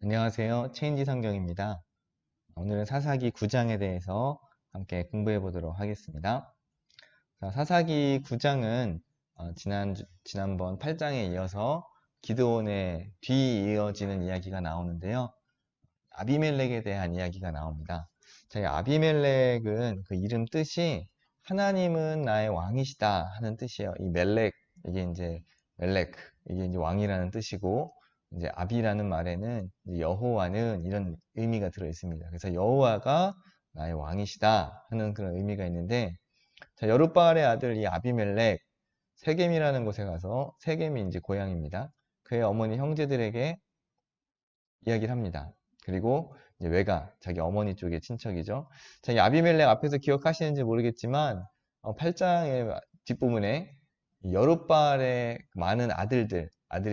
안녕하세요. 체인지 성경입니다. 오늘은 사사기 9장에 대해서 함께 공부해 보도록 하겠습니다. 자, 사사기 9장은 지난번 8장에 이어서 기드온의 뒤이어지는 이야기가 나오는데요. 아비멜렉에 대한 이야기가 나옵니다. 자, 이 아비멜렉은 그 이름 뜻이 하나님은 나의 왕이시다 하는 뜻이에요. 이 멜렉, 이게 이제 멜렉, 이게 이제 왕이라는 뜻이고, 이제 아비라는 말에는 이제 여호와는 이런 의미가 들어 있습니다. 그래서 여호와가 나의 왕이시다 하는 그런 의미가 있는데, 자, 여룻바알의 아들 이 아비멜렉, 세겜이라는 곳에 가서, 세겜이 이제 고향입니다. 그의 어머니 형제들에게 이야기를 합니다. 그리고 이제 외가, 자기 어머니 쪽의 친척이죠. 자, 이 아비멜렉 앞에서 기억하시는지 모르겠지만 8장의 뒷부분에 여룻바알의 많은 아들이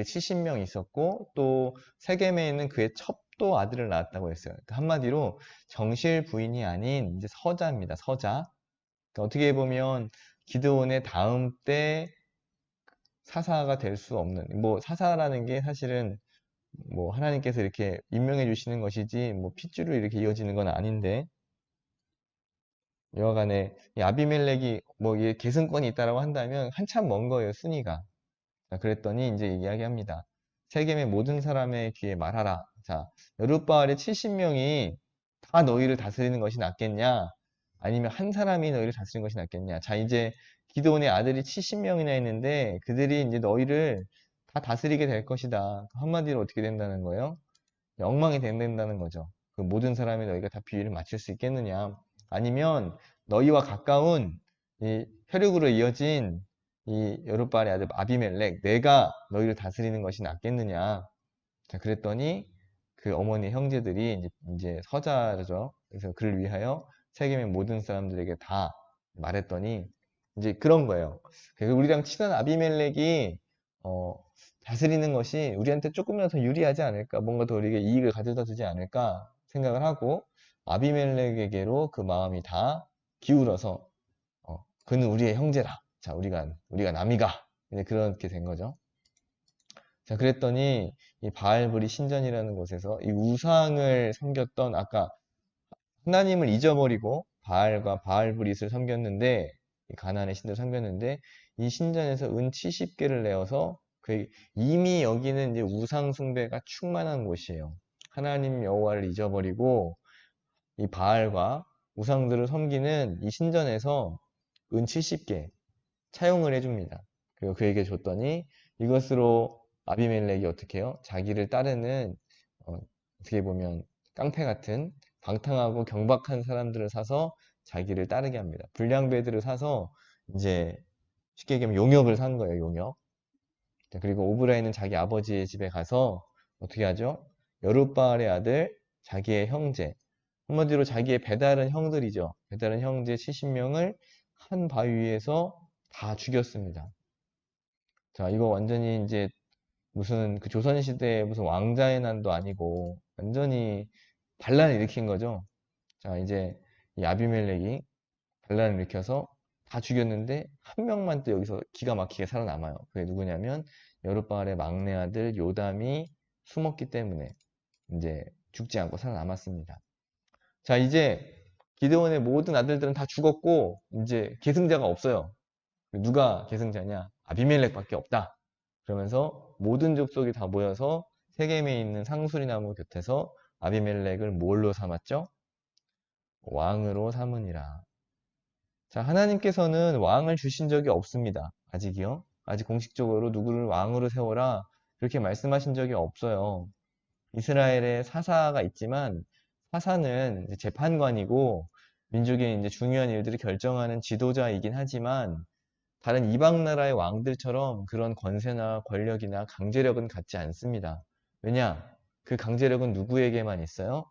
70명 있었고 또 세겜에 있는 그의 첩도 아들을 낳았다고 했어요. 그러니까 한마디로 정실 부인이 아닌 이제 서자입니다. 서자. 그러니까 어떻게 보면 기드온의 다음 때 사사가 될 수 없는, 뭐 사사라는 게 사실은 뭐 하나님께서 이렇게 임명해 주시는 것이지 뭐 핏줄로 이렇게 이어지는 건 아닌데, 여하간에 이 아비멜렉이 뭐 이게 계승권이 있다라고 한다면 한참 먼 거예요, 순위가. 자, 그랬더니 이제 이야기합니다. 세겜의 모든 사람의 귀에 말하라. 자, 여룻바알의 70명이 다 너희를 다스리는 것이 낫겠냐? 아니면 한 사람이 너희를 다스리는 것이 낫겠냐? 자, 이제 기드온의 아들이 70명이나 있는데 그들이 이제 너희를 다 다스리게 될 것이다. 한마디로 어떻게 된다는 거예요? 엉망이 된다는 거죠. 그 모든 사람이 너희가 다 비위를 맞출 수 있겠느냐? 아니면 너희와 가까운 이 혈육으로 이어진 이 여룻바알의 아들 아비멜렉, 내가 너희를 다스리는 것이 낫겠느냐? 자, 그랬더니 그 어머니 형제들이 이제 서자죠. 그래서 그를 위하여 세겜의 모든 사람들에게 다 말했더니 이제 그런 거예요. 그래서 우리랑 친한 아비멜렉이 어, 다스리는 것이 우리한테 조금이라도 더 유리하지 않을까, 뭔가 더 우리에게 이익을 가져다 주지 않을까 생각을 하고 아비멜렉에게로 그 마음이 다 기울어서 그는 우리의 형제라. 자, 우리가 남이가. 이제 그렇게 된 거죠. 자, 그랬더니 이 바알브리 신전이라는 곳에서 이 우상을 섬겼던, 아까 하나님을 잊어버리고 바알과 바알브릿을 섬겼는데, 이 가나안의 신들을 섬겼는데, 이 신전에서 은 70개를 내어서 그 이미 여기는 이제 우상 숭배가 충만한 곳이에요. 하나님 여호와를 잊어버리고 이 바알과 우상들을 섬기는 이 신전에서 은 70개 차용을 해줍니다. 그리고 그에게 줬더니 이것으로 아비멜렉이 어떻게 해요? 자기를 따르는 어떻게 보면 깡패 같은 방탕하고 경박한 사람들을 사서 자기를 따르게 합니다. 불량배들을 사서 이제 쉽게 얘기하면 용역을 산 거예요, 용역. 그리고 오브라이는 자기 아버지의 집에 가서 어떻게 하죠? 여룻바알의 아들, 자기의 형제, 한마디로 자기의 배다른 형들이죠. 배다른 형제 70명을 한 바위 위에서 다 죽였습니다. 자, 이거 완전히 이제 무슨 그 조선시대의 무슨 왕자의 난도 아니고 완전히 반란을 일으킨 거죠. 자, 이제 이 아비멜렉이 반란을 일으켜서 다 죽였는데 한 명만 또 여기서 기가 막히게 살아남아요. 그게 누구냐면 여룻바알의 막내 아들 요담이 숨었기 때문에 이제 죽지 않고 살아남았습니다. 자, 이제 기드온의 모든 아들들은 다 죽었고 이제 계승자가 없어요. 누가 계승자냐? 아비멜렉밖에 없다. 그러면서 모든 족속이 다 모여서 세겜에 있는 상수리나무 곁에서 아비멜렉을 뭘로 삼았죠? 왕으로 삼으니라. 자, 하나님께서는 왕을 주신 적이 없습니다. 아직이요. 아직 공식적으로 누구를 왕으로 세워라 그렇게 말씀하신 적이 없어요. 이스라엘에 사사가 있지만 사사는 이제 재판관이고 민족의 이제 중요한 일들을 결정하는 지도자이긴 하지만 다른 이방 나라의 왕들처럼 그런 권세나 권력이나 강제력은 갖지 않습니다. 왜냐? 그 강제력은 누구에게만 있어요?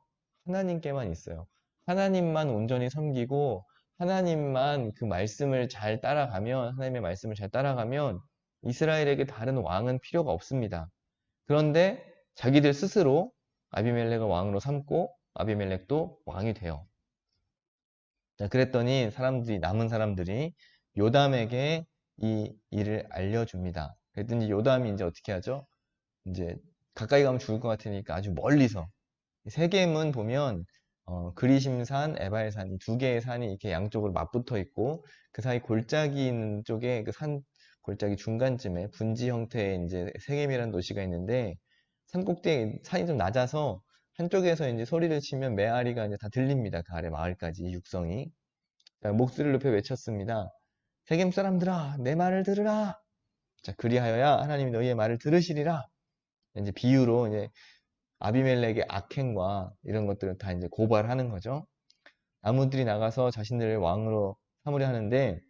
하나님께만 있어요. 하나님만 온전히 섬기고 하나님만 그 말씀을 잘 따라가면, 하나님의 말씀을 잘 따라가면 이스라엘에게 다른 왕은 필요가 없습니다. 그런데 자기들 스스로 아비멜렉을 왕으로 삼고 아비멜렉도 왕이 돼요. 자, 그랬더니 남은 사람들이 요담에게 이 일을 알려줍니다. 그랬더니 요담이 이제 어떻게 하죠? 이제 가까이 가면 죽을 것 같으니까 아주 멀리서. 세겜은 보면 그리심산, 에발산 이 두 개의 산이 이렇게 양쪽으로 맞붙어 있고 그 사이 골짜기 있는 쪽에 그 산 골짜기 중간쯤에 분지 형태의 이제 세겜이라는 도시가 있는데 산 꼭대기 산이 좀 낮아서 한쪽에서 이제 소리를 치면 메아리가 이제 다 들립니다. 그 아래 마을까지 이 육성이. 자, 목소리를 높여 외쳤습니다. 세겜 사람들아, 내 말을 들으라. 자, 그리하여야 하나님이 너희의 말을 들으시리라. 이제 비유로 이제 아비멜렉의 악행과 이런 것들을 다 이제 고발하는 거죠. 나무들이 나가서 자신들을 왕으로 삼으려 하는데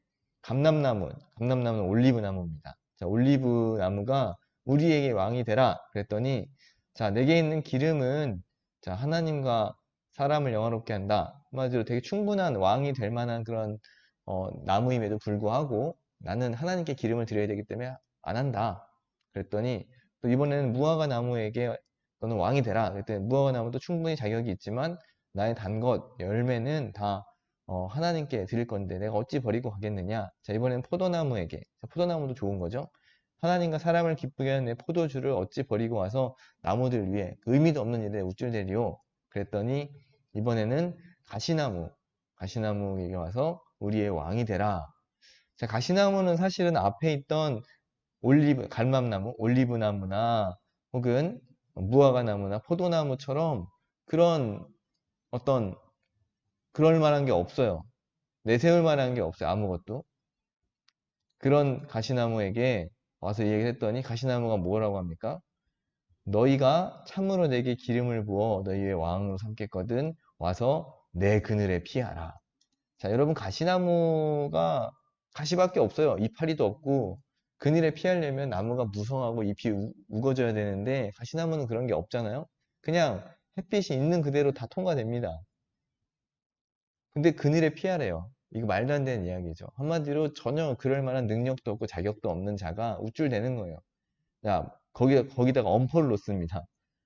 감람나무는 올리브 나무입니다. 자, 올리브 나무가 우리에게 왕이 되라 그랬더니 자, 내게 있는 기름은 자, 하나님과 사람을 영화롭게 한다. 한마디로 되게 충분한 왕이 될 만한 그런 나무임에도 불구하고 나는 하나님께 기름을 드려야 되기 때문에 안 한다. 그랬더니 또 이번에는 무화과 나무에게 너는 왕이 되라. 그랬더니 무화과 나무도 충분히 자격이 있지만 나의 단 것, 열매는 다 하나님께 드릴 건데 내가 어찌 버리고 가겠느냐. 자, 이번엔 포도나무에게. 자, 포도나무도 좋은 거죠. 하나님과 사람을 기쁘게 하는 내 포도주를 어찌 버리고 와서 나무들 위에 그 의미도 없는 일에 우쭐대리오. 그랬더니 이번에는 가시나무에게 와서 우리의 왕이 되라. 자, 가시나무는 사실은 앞에 있던 감람나무, 올리브나무나 혹은 무화과나무나 포도나무처럼 그런 어떤 그럴 만한 게 없어요. 내세울 만한 게 없어요. 아무것도. 그런 가시나무에게 와서 얘기를 했더니 가시나무가 뭐라고 합니까? 너희가 참으로 내게 기름을 부어 너희의 왕으로 삼겠거든 와서 내 그늘에 피하라. 자, 여러분 가시나무가 가시밖에 없어요. 이파리도 없고 그늘에 피하려면 나무가 무성하고 잎이 우거져야 되는데 가시나무는 그런 게 없잖아요. 그냥 햇빛이 있는 그대로 다 통과됩니다. 근데 그늘에 피하래요. 이거 말도 안 되는 이야기죠. 한마디로 전혀 그럴 만한 능력도 없고 자격도 없는 자가 우쭐대는 거예요. 야, 거기다가 엄포를 놓습니다.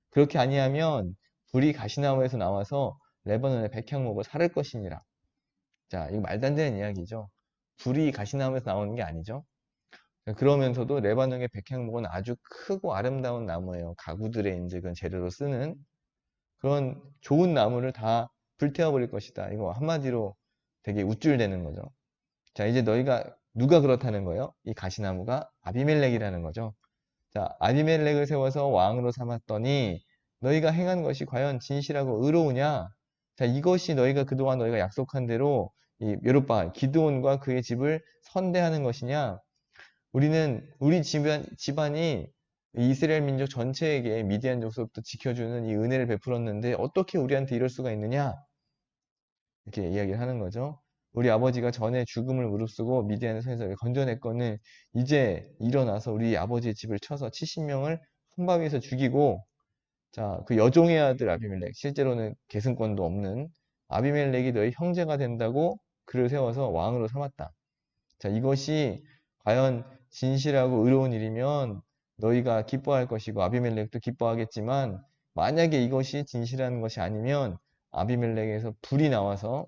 그렇게 아니하면 불이 가시나무에서 나와서 레바논의 백향목을 사를 것이니라. 자, 이거 말도 안 되는 이야기죠. 불이 가시나무에서 나오는 게 아니죠. 그러면서도 레바논의 백향목은 아주 크고 아름다운 나무예요. 가구들의 이제 그 재료로 쓰는 그런 좋은 나무를 다 불태워버릴 것이다. 이거 한마디로 되게 우쭐대는 거죠. 자, 이제 너희가 누가 그렇다는 거예요? 이 가시나무가 아비멜렉이라는 거죠. 자, 아비멜렉을 세워서 왕으로 삼았더니 너희가 행한 것이 과연 진실하고 의로우냐? 자, 이것이 너희가 그동안 너희가 약속한 대로 이 여룻바알 기드온과 그의 집을 선대하는 것이냐? 우리 집안이 이스라엘 민족 전체에게 미디안 족속부터 지켜주는 이 은혜를 베풀었는데 어떻게 우리한테 이럴 수가 있느냐? 이렇게 이야기를 하는 거죠. 우리 아버지가 전에 죽음을 무릅쓰고 미디안 손에서 건져냈거늘 이제 일어나서 우리 아버지의 집을 쳐서 70명을 한바위에서 죽이고 자, 그 여종의 아들 아비멜렉 실제로는 계승권도 없는 아비멜렉이 너희 형제가 된다고 그를 세워서 왕으로 삼았다. 자, 이것이 과연 진실하고 의로운 일이면 너희가 기뻐할 것이고 아비멜렉도 기뻐하겠지만 만약에 이것이 진실한 것이 아니면 아비멜렉에서 불이 나와서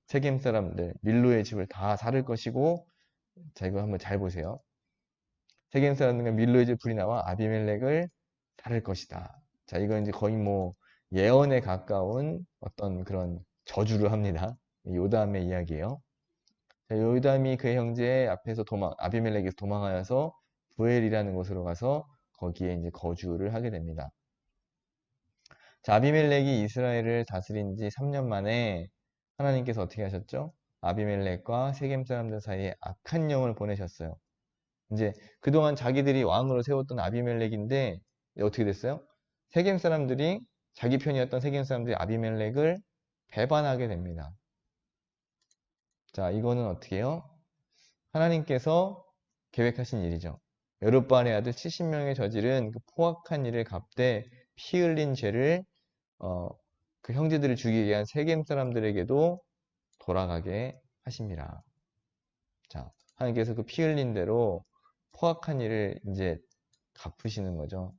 세겜 사람들 밀로의 집을 다 사를 것이고 자, 이거 한번 잘 보세요. 세겜 사람들과 밀로의 집 불이 나와 아비멜렉을 사를 것이다. 자, 이건 이제 거의 뭐 예언에 가까운 어떤 그런 저주를 합니다. 요담의 이야기예요. 자, 요담이 그의 형제 앞에서 아비멜렉에서 도망하여서 부엘이라는 곳으로 가서 거기에 이제 거주를 하게 됩니다. 자, 아비멜렉이 이스라엘을 다스린 지 3년 만에 하나님께서 어떻게 하셨죠? 아비멜렉과 세겜 사람들 사이에 악한 영을 보내셨어요. 이제 그동안 자기들이 왕으로 세웠던 아비멜렉인데 어떻게 됐어요? 세겜 사람들이 자기 편이었던 세겜 사람들이 아비멜렉을 배반하게 됩니다. 자, 이거는 어떻게 해요? 하나님께서 계획하신 일이죠. 여룻바알의 아들 70명의 저지른 그 포악한 일을 갚되 피 흘린 죄를 그 형제들을 죽이게 한 세겜 사람들에게도 돌아가게 하십니다. 자, 하나님께서 그 피 흘린 대로 포악한 일을 이제 갚으시는 거죠.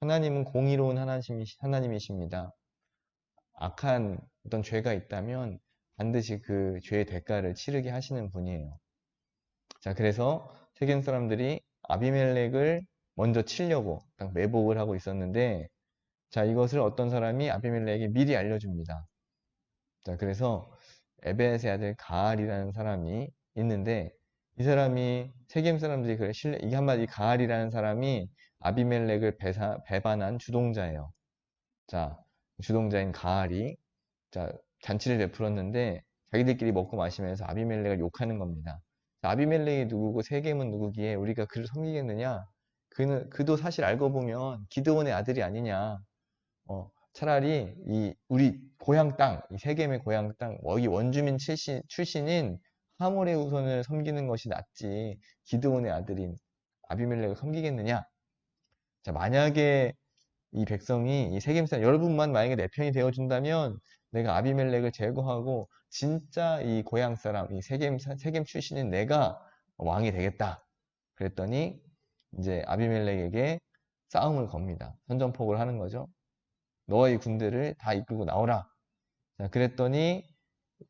하나님은 공의로운 하나님이십니다. 악한 어떤 죄가 있다면 반드시 그 죄의 대가를 치르게 하시는 분이에요. 자, 그래서 세겜 사람들이 아비멜렉을 먼저 치려고 딱 매복을 하고 있었는데, 자, 이것을 어떤 사람이 아비멜렉에게 미리 알려줍니다. 자, 그래서 에벳의 아들 가알이라는 사람이 있는데, 이 사람이 세겜 사람들이 그래 이게 한마디 가알이라는 사람이 아비멜렉을 배반한 주동자예요. 자, 주동자인 가알이 자, 잔치를 베풀었는데 자기들끼리 먹고 마시면서 아비멜렉을 욕하는 겁니다. 자, 아비멜렉이 누구고 세겜은 누구기에 우리가 그를 섬기겠느냐? 그도 사실 알고 보면 기드온의 아들이 아니냐. 차라리 우리 고향 땅, 이 세겜의 고향 땅, 여기 원주민 출신인 하몰의 후손을 섬기는 것이 낫지. 기드온의 아들인 아비멜렉을 섬기겠느냐? 자, 만약에 이 백성이 이 세겜 사람 여러분만 만약에 내 편이 되어준다면 내가 아비멜렉을 제거하고 진짜 이 고향 사람, 이 세겜 출신인 내가 왕이 되겠다. 그랬더니 이제 아비멜렉에게 싸움을 겁니다. 선전포고를 하는 거죠. 너의 군대를 다 이끌고 나오라. 자, 그랬더니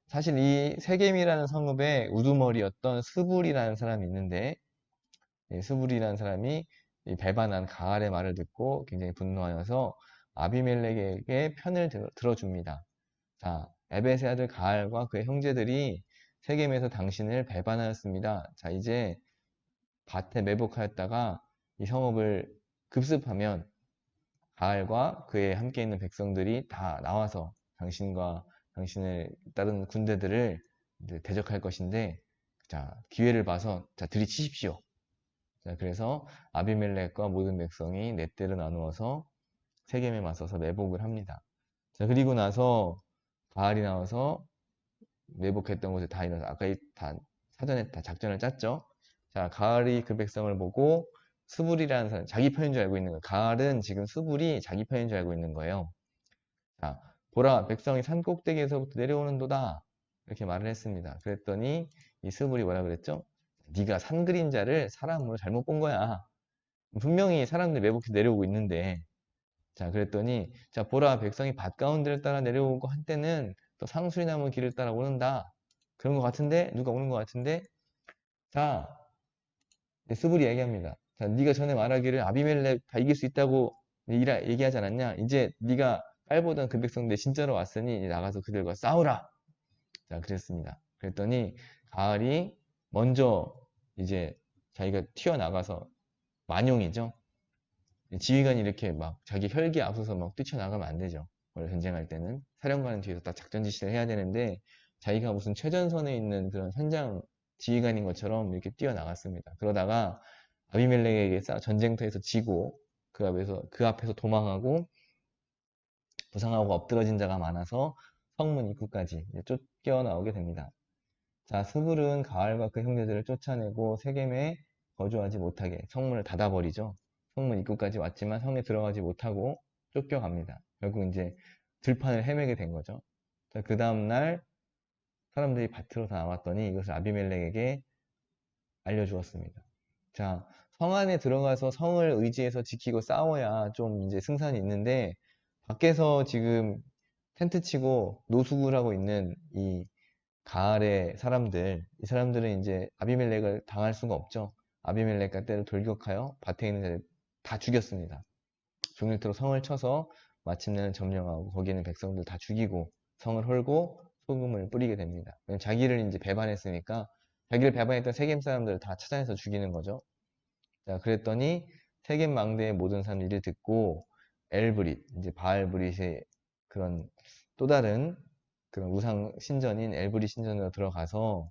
사실 이 세겜이라는 성읍의 우두머리였던 스불이라는 사람이 있는데 이 스불이라는 사람이 이 배반한 가알의 말을 듣고 굉장히 분노하여서 아비멜렉에게 편을 들어줍니다. 자, 에벳의 아들 가알과 그의 형제들이 세겜에서 당신을 배반하였습니다. 자, 이제 밭에 매복하였다가 이 성읍을 급습하면 가알과 그의 함께 있는 백성들이 다 나와서 당신과 당신을 따른 군대들을 이제 대적할 것인데, 자, 기회를 봐서 자, 들이치십시오. 자, 그래서 아비멜렉과 모든 백성이 네 대로 나누어서 세겜에 맞서서 매복을 합니다. 자, 그리고 나서 가알이 나와서 매복했던 곳에 다 일어나서 아까 다 사전에 다 작전을 짰죠. 자, 가알이 그 백성을 보고 스불이라는 사람, 자기 편인 줄 알고 있는 거예요. 가알은 지금 스불이 자기 편인 줄 알고 있는 거예요. 자, 보라, 백성이 산 꼭대기에서부터 내려오는도다. 이렇게 말을 했습니다. 그랬더니 이 스불이 뭐라 그랬죠? 네가 산 그림자를 사람으로 잘못 본 거야. 분명히 사람들이 매복해 내려오고 있는데, 자, 그랬더니, 자, 보라, 백성이 밭 가운데를 따라 내려오고 한때는 또 상수리나무 길을 따라 오는다. 그런 것 같은데, 누가 오는 것 같은데, 자, 스불이 얘기합니다. 자, 네가 전에 말하기를 아비멜렉 다 이길 수 있다고 얘기하지 않았냐? 이제 네가 깔보던 그 백성들 진짜로 왔으니 이제 나가서 그들과 싸우라. 자, 그랬습니다. 그랬더니 가을이 먼저 이제 자기가 튀어나가서 만용이죠. 지휘관이 이렇게 막 자기 혈기에 앞서서 막 뛰쳐나가면 안 되죠. 원래 전쟁할 때는 사령관은 뒤에서 딱 작전 지시를 해야 되는데 자기가 무슨 최전선에 있는 그런 현장 지휘관인 것처럼 이렇게 뛰어나갔습니다. 그러다가 아비멜렉에게 전쟁터에서 지고 그 앞에서 도망하고 부상하고 엎드러진 자가 많아서 성문 입구까지 쫓겨나오게 됩니다. 자, 스불은 가알과 그 형제들을 쫓아내고 세겜에 거주하지 못하게 성문을 닫아버리죠. 성문 입구까지 왔지만 성에 들어가지 못하고 쫓겨갑니다. 결국 이제 들판을 헤매게 된 거죠. 자, 그 다음날 사람들이 밭으로 다 나왔더니 이것을 아비멜렉에게 알려주었습니다. 자, 성 안에 들어가서 성을 의지해서 지키고 싸워야 좀 이제 승산이 있는데 밖에서 지금 텐트 치고 노숙을 하고 있는 이 가알의 사람들, 이 사람들은 이제 아비멜렉을 당할 수가 없죠. 아비멜렉과 때를 돌격하여 밭에 있는 자들 다 죽였습니다. 종일토록 성을 쳐서 마침내는 점령하고 거기에 있는 백성들 다 죽이고 성을 헐고 소금을 뿌리게 됩니다. 자기를 이제 배반했으니까 자기를 배반했던 세겜 사람들을 다 찾아내서 죽이는 거죠. 자, 그랬더니 세겜 망대의 모든 사람들이 듣고 엘브릿, 이제 바알브릿의 그런 또 다른 그런 우상 신전인 엘브릿 신전으로 들어가서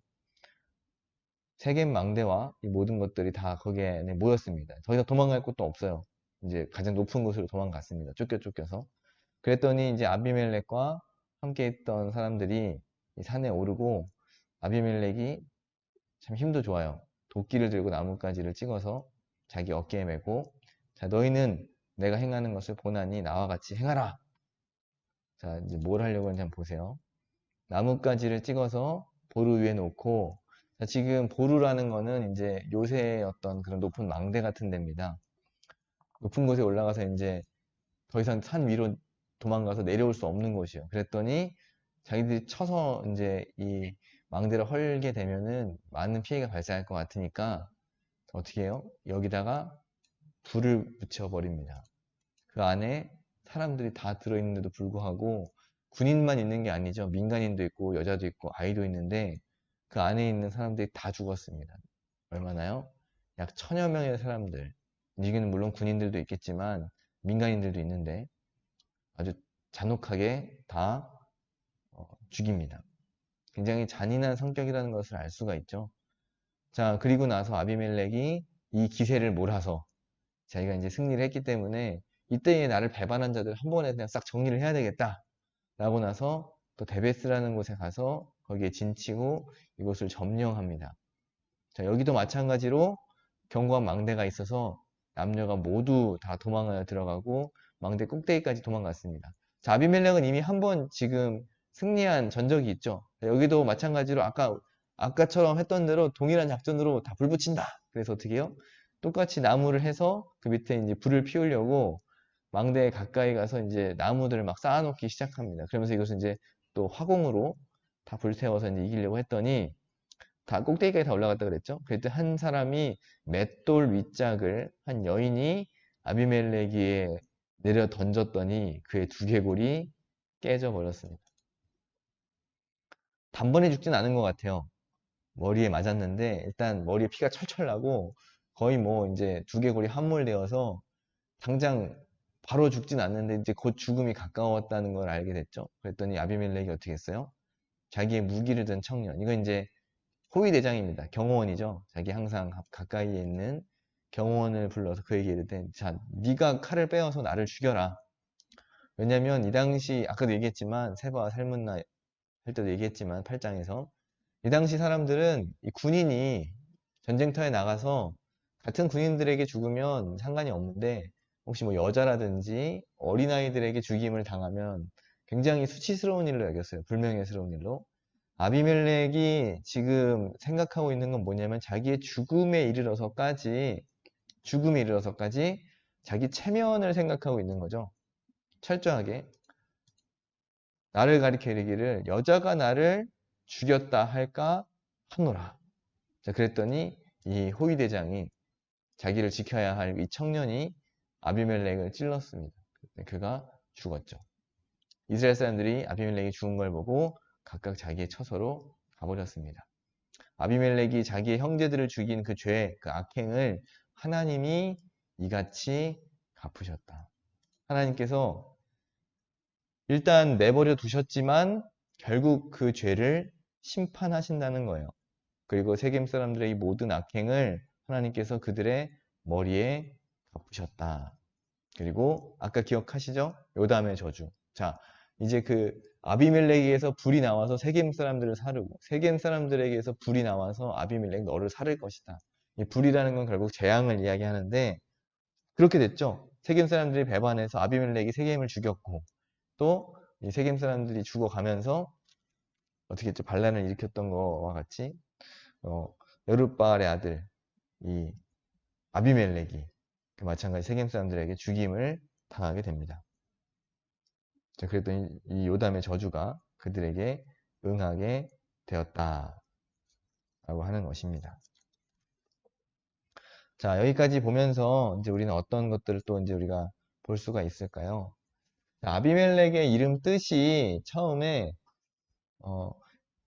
세겜 망대와 이 모든 것들이 다 거기에 모였습니다. 더 이상 도망갈 곳도 없어요. 이제 가장 높은 곳으로 도망갔습니다. 쫓겨서. 그랬더니 이제 아비멜렉과 함께 있던 사람들이 이 산에 오르고 아비멜렉이 참 힘도 좋아요. 도끼를 들고 나뭇가지를 찍어서 자기 어깨에 메고 자, 너희는 내가 행하는 것을 보나니 나와 같이 행하라. 자, 이제 뭘 하려고 하는지 한번 보세요. 나뭇가지를 찍어서 보루 위에 놓고 자, 지금 보루라는 거는 이제 요새의 어떤 그런 높은 망대 같은 데입니다. 높은 곳에 올라가서 이제 더 이상 산 위로 도망가서 내려올 수 없는 곳이에요. 그랬더니 자기들이 쳐서 이제 이 망대를 헐게 되면은 많은 피해가 발생할 것 같으니까 어떻게 해요? 여기다가 불을 붙여버립니다. 그 안에 사람들이 다 들어있는데도 불구하고 군인만 있는 게 아니죠. 민간인도 있고 여자도 있고 아이도 있는데 그 안에 있는 사람들이 다 죽었습니다. 얼마나요? 약 1000여 명의 사람들. 여기는 물론 군인들도 있겠지만 민간인들도 있는데 아주 잔혹하게 다 죽입니다. 굉장히 잔인한 성격이라는 것을 알 수가 있죠. 자, 그리고 나서 아비멜렉이 이 기세를 몰아서 자기가 이제 승리를 했기 때문에 이때에 나를 배반한 자들 한 번에 그냥 싹 정리를 해야 되겠다 라고 나서 또 데베스라는 곳에 가서 거기에 진치고 이곳을 점령합니다. 자, 여기도 마찬가지로 견고한 망대가 있어서 남녀가 모두 다 도망하여 들어가고 망대 꼭대기까지 도망갔습니다. 자, 아비멜렉은 이미 한 번 지금 승리한 전적이 있죠. 여기도 마찬가지로 아까처럼 했던 대로 동일한 작전으로 다 불 붙인다. 그래서 어떻게 해요? 똑같이 나무를 해서 그 밑에 이제 불을 피우려고 망대에 가까이 가서 이제 나무들을 막 쌓아놓기 시작합니다. 그러면서 이것을 이제 또 화공으로 다 불태워서 이제 이기려고 했더니 다 꼭대기까지 다 올라갔다 그랬죠. 그때 한 사람이 맷돌 윗짝을 한 여인이 아비멜렉이에 내려 던졌더니 그의 두개골이 깨져 버렸습니다. 단번에 죽진 않은 것 같아요. 머리에 맞았는데 일단 머리에 피가 철철 나고 거의 뭐 이제 두개골이 함몰되어서 당장 바로 죽진 않는데 이제 곧 죽음이 가까웠다는 걸 알게 됐죠. 그랬더니 아비멜렉이 어떻게 했어요? 자기의 무기를 든 청년. 이건 이제 호위대장입니다. 경호원이죠. 자기 항상 가까이에 있는 경호원을 불러서 그에게 이르되, 자, 네가 칼을 빼어서 나를 죽여라. 왜냐면 이 당시 아까도 얘기했지만 세바와 살문나 할 때도 얘기했지만 8장에서 이 당시 사람들은 이 군인이 전쟁터에 나가서 같은 군인들에게 죽으면 상관이 없는데 혹시 뭐 여자라든지 어린아이들에게 죽임을 당하면 굉장히 수치스러운 일로 여겼어요. 불명예스러운 일로. 아비멜렉이 지금 생각하고 있는 건 뭐냐면 자기의 죽음에 이르러서까지 자기 체면을 생각하고 있는 거죠. 철저하게. 나를 가리켜 이르기를 여자가 나를 죽였다 할까 하노라. 자, 그랬더니 이 호위대장이 자기를 지켜야 할 이 청년이 아비멜렉을 찔렀습니다. 그가 죽었죠. 이스라엘 사람들이 아비멜렉이 죽은 걸 보고 각각 자기의 처소로 가버렸습니다. 아비멜렉이 자기의 형제들을 죽인 그 죄, 그 악행을 하나님이 이같이 갚으셨다. 하나님께서 일단 내버려 두셨지만 결국 그 죄를 심판하신다는 거예요. 그리고 세겜 사람들의 이 모든 악행을 하나님께서 그들의 머리에 갚으셨다. 그리고 아까 기억하시죠? 요담의 저주. 자, 이제 그 아비멜렉에게서 불이 나와서 세겜 사람들을 사르고 세겜 사람들에게서 불이 나와서 아비멜렉 너를 사를 것이다. 이 불이라는 건 결국 재앙을 이야기하는데 그렇게 됐죠. 세겜 사람들이 배반해서 아비멜렉이 세겜을 죽였고 또 이 세겜 사람들이 죽어가면서 어떻게 했죠? 반란을 일으켰던 것과 같이 여룻바알의 아들 이 아비멜렉이 그 마찬가지 세겜 사람들에게 죽임을 당하게 됩니다. 자, 그랬더니 이 요담의 저주가 그들에게 응하게 되었다 라고 하는 것입니다. 자, 여기까지 보면서 이제 우리는 어떤 것들을 또 이제 우리가 볼 수가 있을까요? 자, 아비멜렉의 이름 뜻이 처음에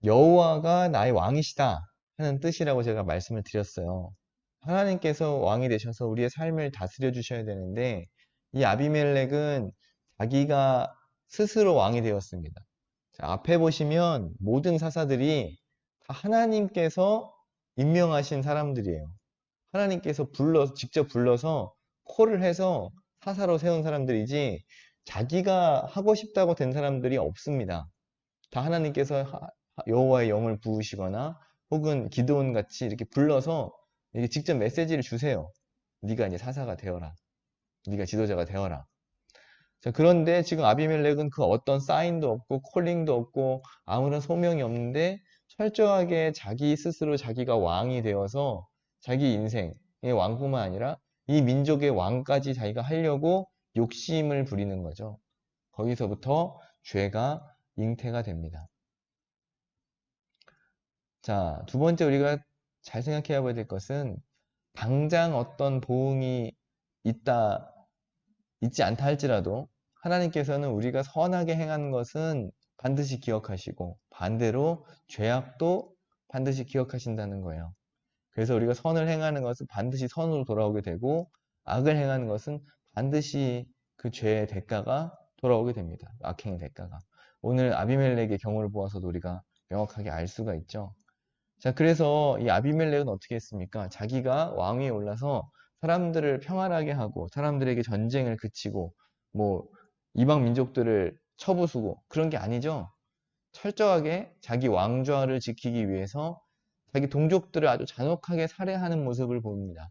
여호와가 나의 왕이시다 하는 뜻이라고 제가 말씀을 드렸어요. 하나님께서 왕이 되셔서 우리의 삶을 다스려 주셔야 되는데 이 아비멜렉은 자기가 스스로 왕이 되었습니다. 자, 앞에 보시면 모든 사사들이 다 하나님께서 임명하신 사람들이에요. 하나님께서 직접 불러서 콜을 해서 사사로 세운 사람들이지 자기가 하고 싶다고 된 사람들이 없습니다. 다 하나님께서 여호와의 영을 부으시거나 혹은 기드온 같이 이렇게 불러서 이렇게 직접 메시지를 주세요. 네가 이제 사사가 되어라. 네가 지도자가 되어라. 자, 그런데 지금 아비멜렉은 그 어떤 사인도 없고 콜링도 없고 아무런 소명이 없는데 철저하게 자기 스스로 자기가 왕이 되어서 자기 인생의 왕뿐만 아니라 이 민족의 왕까지 자기가 하려고 욕심을 부리는 거죠. 거기서부터 죄가 잉태가 됩니다. 자, 두 번째 우리가 잘 생각해 봐야 될 것은 당장 어떤 보응이 있지 않다 할지라도 하나님께서는 우리가 선하게 행하는 것은 반드시 기억하시고 반대로 죄악도 반드시 기억하신다는 거예요. 그래서 우리가 선을 행하는 것은 반드시 선으로 돌아오게 되고 악을 행하는 것은 반드시 그 죄의 대가가 돌아오게 됩니다. 악행의 대가가. 오늘 아비멜렉의 경우를 보아서도 우리가 명확하게 알 수가 있죠. 자, 그래서 이 아비멜렉은 어떻게 했습니까? 자기가 왕위에 올라서 사람들을 평안하게 하고 사람들에게 전쟁을 그치고 뭐 이방 민족들을 쳐부수고 그런 게 아니죠. 철저하게 자기 왕좌를 지키기 위해서 자기 동족들을 아주 잔혹하게 살해하는 모습을 봅니다.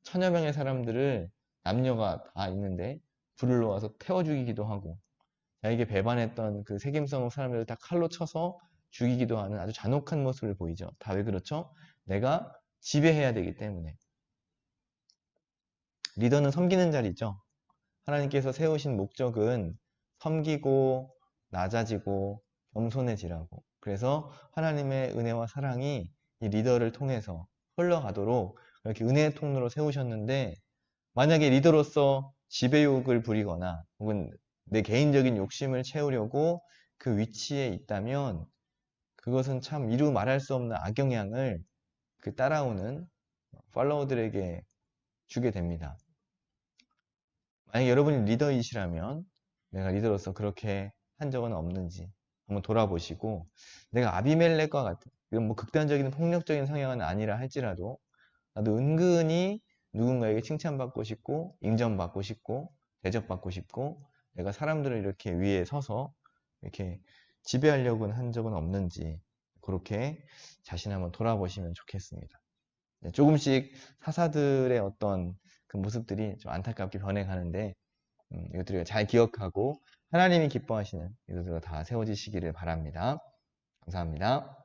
천여 명의 사람들을 남녀가 다 있는데 불을 놓아서 태워 죽이기도 하고 자기에게 배반했던 그 세겜성 사람들을 다 칼로 쳐서 죽이기도 하는 아주 잔혹한 모습을 보이죠. 다 왜 그렇죠? 내가 지배해야 되기 때문에. 리더는 섬기는 자리죠. 하나님께서 세우신 목적은 섬기고 낮아지고 겸손해지라고. 그래서 하나님의 은혜와 사랑이 이 리더를 통해서 흘러가도록 이렇게 은혜의 통로로 세우셨는데 만약에 리더로서 지배욕을 부리거나 혹은 내 개인적인 욕심을 채우려고 그 위치에 있다면 그것은 참 이루 말할 수 없는 악영향을 그 따라오는 팔로워들에게 주게 됩니다. 만약 여러분이 리더이시라면 내가 리더로서 그렇게 한 적은 없는지 한번 돌아보시고 내가 아비멜렉과 같은 이건 뭐 극단적인 폭력적인 성향은 아니라 할지라도 나도 은근히 누군가에게 칭찬받고 싶고 인정받고 싶고 대접받고 싶고 내가 사람들을 이렇게 위에 서서 이렇게 지배하려고 한 적은 없는지 그렇게 자신 한번 돌아보시면 좋겠습니다. 조금씩 사사들의 어떤 그 모습들이 좀 안타깝게 변해가는데 이것들을 잘 기억하고 하나님이 기뻐하시는 이것들로 다 세워지시기를 바랍니다. 감사합니다.